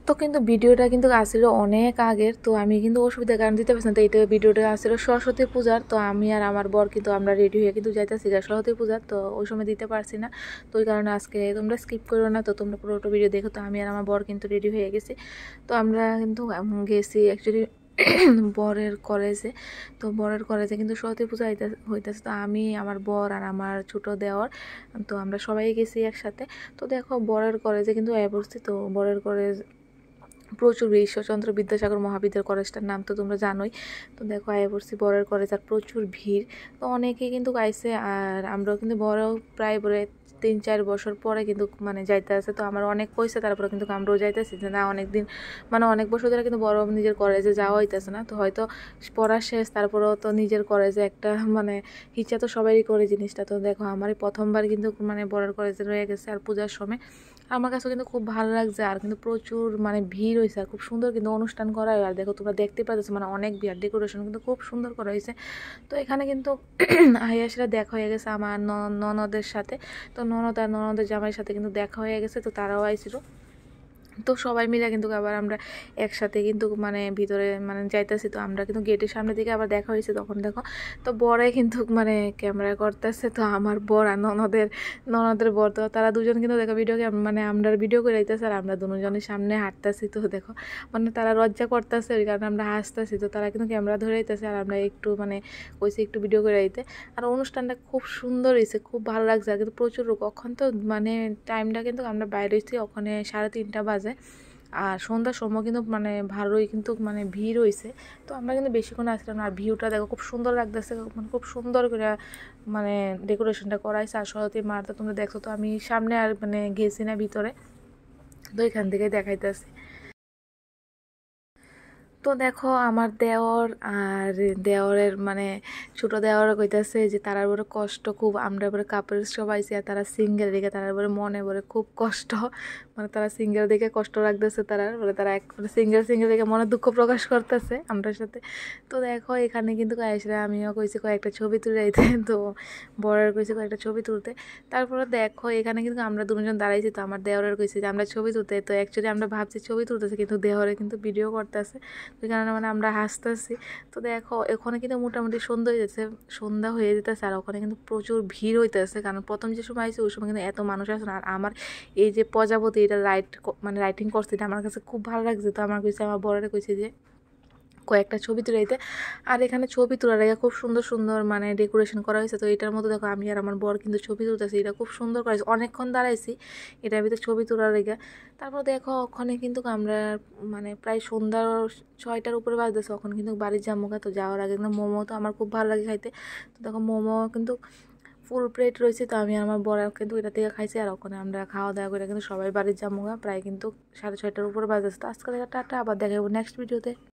তো কিন্তু ভিডিওটা কিন্তু আসলে অনেক আগের, তো আমি কিন্তু অসুবিধার কারণ দিতে পারছি না। তো এইটা ভিডিওটা আসলে সরস্বতী পূজার, তো আমি আর আমার বর কিন্তু আমরা রেডি হয়ে কিন্তু যাইতেছি সরস্বতী পূজার, তো ওই সময় দিতে পারছি না। তো ওই কারণে আজকে তোমরা স্কিপ করো না, তো তোমরা পুরোটা ভিডিও দেখো। তো আমি আর আমার বর কিন্তু রেডি হয়ে গেছি। তো আমরা কিন্তু গেছি অ্যাকচুয়ালি বরের কলেজে। তো বরের কলেজে কিন্তু সরস্বতী পূজা হইতেছে। তো আমি, আমার বর আর আমার ছোট দেওর, তো আমরা সবাই গেছি একসাথে। তো দেখো বরের কলেজে কিন্তু পড়ছি। তো বরের কলেজ প্রচুর ঈশ্বরচন্দ্র বিদ্যাসাগর মহাবিদ্যালয় কলেজটার নাম তো তোমরা জানোই। তো দেখো পড়ছি বরের কলেজ, আর প্রচুর ভিড়। তো অনেকেই কিন্তু আইসে, আর আমরাও কিন্তু বড়ও প্রায় বলে 3-4 বছর পরে কিন্তু মানে যাইতে আছে। তো আমার অনেক পয়সা, তারপরে কিন্তু আমরাও যাইতেছি যে না, অনেক দিন মানে অনেক বছর ধরে কিন্তু বড় নিজের কলেজে যাওয়া হইতেছে না। তো হয়তো পড়া শেষ, তারপরেও তো নিজের কলেজে একটা মানে ইচ্ছা তো সবারই করে জিনিসটা। তো দেখো আমারই প্রথমবার কিন্তু মানে বড়ের কলেজে রয়ে গেছে, আর পূজার সময় আমার কাছে কিন্তু খুব ভালো লাগছে। আর কিন্তু প্রচুর মানে ভিড় হয়েছে, আর খুব সুন্দর কিন্তু অনুষ্ঠান করা হয়। আর দেখো তোমরা দেখতে পাচ্ছ মানে অনেক ভিড়, ডেকোরেশন কিন্তু খুব সুন্দর করা হয়েছে। তো এখানে কিন্তু আয়াসরা দেখা হয়ে গেছে আমার ননদের সাথে। তো ননদ আর ননদের জামাইয়ের সাথে কিন্তু দেখা হয়ে গেছে, তো তারাও আইছিল। তো সবাই মিলে কিন্তু আবার আমরা একসাথে কিন্তু মানে ভিতরে মানে যাইতেছি। তো আমরা কিন্তু গেটের সামনে দিকে আবার দেখা হয়েছে, তখন দেখো তো বরে কিন্তু মানে ক্যামেরা করতেছে। তো আমার বর আর ননদের বর, তো তারা দুজন কিন্তু দেখো মানে আমরা ভিডিও করে যাইতেছে, আর আমরা দুজনের সামনে হাঁটতেছি। তো দেখো মানে তারা লজ্জা করতেছে, ওই কারণে আমরা হাসতেছি। তো তারা কিন্তু ক্যামেরা ধরে যাইতেছে, আর আমরা একটু মানে কইছি একটু ভিডিও করে যাইতে। আর অনুষ্ঠানটা খুব সুন্দর হয়েছে, খুব ভালো লাগছে। আর কিন্তু প্রচুর লোক, ওখান তো মানে টাইমটা কিন্তু আমরা বাইরে হয়েছি ওখানে 3:30 বাজে। আর সন্ধ্যার সময় কিন্তু মানে ভালোই কিন্তু মানে ভিড় হয়েছে। তো আমরা কিন্তু বেশিক্ষণ আসলাম না। আর ভিউটা দেখো খুব সুন্দর লাগতেছে, মানে খুব সুন্দর করে মানে ডেকোরেশনটা করাইছে। আর সরস্বতী মাতা তোমরা দেখছো। তো আমি সামনে আর মানে গেছি না ভিতরে, তো এখান থেকে দেখাইতেছি। তো দেখো আমার দেওর আর দেওরের মানে ছোটো দেওয়ারও কইতাছে যে তারার বড় কষ্ট খুব, আমরা এবারে কাপড় সবাইছি, আর তারা সিঙ্গেল দেখে তারার বড় মনে বলে খুব কষ্ট, মানে তারা সিঙ্গেল দেখে কষ্ট লাগতেছে তারার বলে, তারা এক সিঙ্গেল দেখে মনে দুঃখ প্রকাশ করতেছে আমরা সাথে। তো দেখো এখানে কিন্তু আইসরা আমিও কইছি কয়েকটা ছবি তুলে যাইতে, তো বরের কইছি কয়েকটা ছবি তুলতে। তারপরে দেখো এখানে কিন্তু আমরা দুজন দাঁড়াইছি। তো আমার দেওরের কইছি যে আমরা ছবি তুলতে, তো অ্যাকচুয়ালি আমরা ভাবছি ছবি তুলতেছে, কিন্তু দেওরে কিন্তু ভিডিও করতেছে। ওই কারণে মানে আমরা হাসতেছি। তো দেখো ওখানে কিন্তু মোটামুটি সন্ধ্যা হয়ে যেতেছে, আর ওখানে কিন্তু প্রচুর ভিড় হইতেছে। কারণ প্রথম যে সময় আসছে ওই সময় কিন্তু এত মানুষ আসে না। আর আমার এই যে প্রজাপতি এটা মানে রাইটিং করছে, এটা আমার কাছে খুব ভালো লাগছে। তো আমার কইছে, আমার বড়রে কইছে যে কয়েকটা ছবি তুলাইতে। আর এখানে ছবি তোলার আগে খুব সুন্দর সুন্দর মানে ডেকোরেশন করা হয়েছে। তো এটার মধ্যে দেখো আমি আর আমার বর কিন্তু ছবি তুলতেছি, এটা খুব সুন্দর করেছে। অনেকক্ষণ দাঁড়াইছি এটার ভিতরে ছবি তোলার আগে। তারপর দেখো ওখানে কিন্তু আমরা মানে প্রায় সন্ধ্যা 6টার উপরে বাজতেছে, ওখানে কিন্তু বাড়ির জামুকা। তো যাওয়ার আগে কিন্তু মোমো তো আমার খুব ভালো লাগে খাইতে। তো দেখো মোমো কিন্তু ফুল প্লেট রয়েছে। তো আমি আমার বর কিন্তু এটা থেকে খাইছি। আর ওখানে আমরা খাওয়া দাওয়া করে কিন্তু সবাই বাড়ির জামুকা প্রায় কিন্তু 6:30টার উপরে বাজতেছে। তো আজকে টাটা, আবার দেখাবো নেক্সট ভিডিওতে।